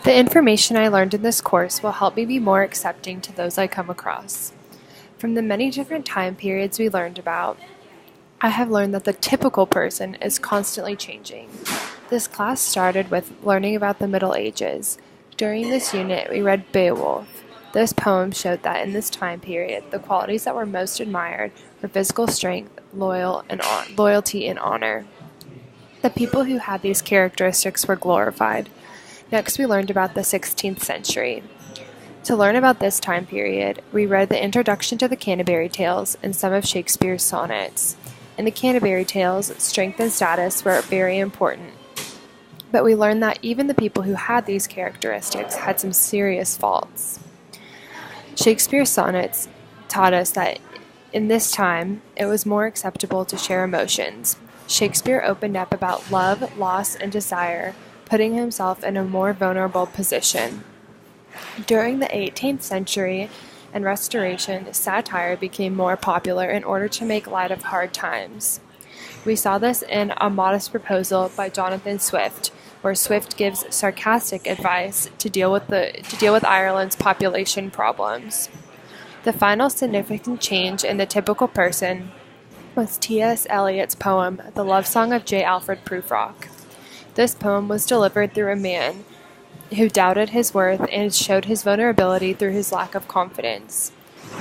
The information I learned in this course will help me be more accepting to those I come across. From the many different time periods we learned about, I have learned that the typical person is constantly changing. This class started with learning about the Middle Ages. During this unit, we read Beowulf. This poem showed that in this time period, the qualities that were most admired were physical strength, loyalty, and honor. The people who had these characteristics were glorified. Next, we learned about the 16th century. To learn about this time period, we read the introduction to the Canterbury Tales and some of Shakespeare's sonnets. In the Canterbury Tales, strength and status were very important. But we learned that even the people who had these characteristics had some serious faults. Shakespeare's sonnets taught us that in this time, it was more acceptable to share emotions. Shakespeare opened up about love, loss, and desire, putting himself in a more vulnerable position. During the 18th century and Restoration, satire became more popular in order to make light of hard times. We saw this in A Modest Proposal by Jonathan Swift, where Swift gives sarcastic advice to deal with Ireland's population problems. The final significant change in the typical person was T.S. Eliot's poem, The Love Song of J. Alfred Prufrock. This poem was delivered through a man who doubted his worth and showed his vulnerability through his lack of confidence.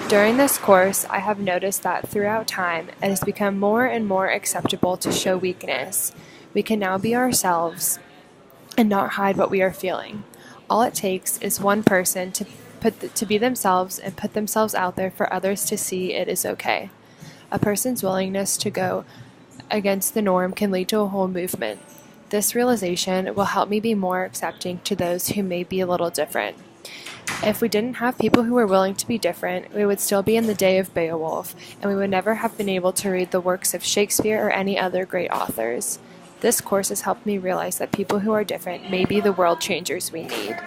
During this course, I have noticed that throughout time, it has become more and more acceptable to show weakness. We can now be ourselves and not hide what we are feeling. All it takes is one person to be themselves and put themselves out there for others to see it is okay. A person's willingness to go against the norm can lead to a whole movement. This realization will help me be more accepting to those who may be a little different. If we didn't have people who were willing to be different, we would still be in the day of Beowulf, and we would never have been able to read the works of Shakespeare or any other great authors. This course has helped me realize that people who are different may be the world changers we need.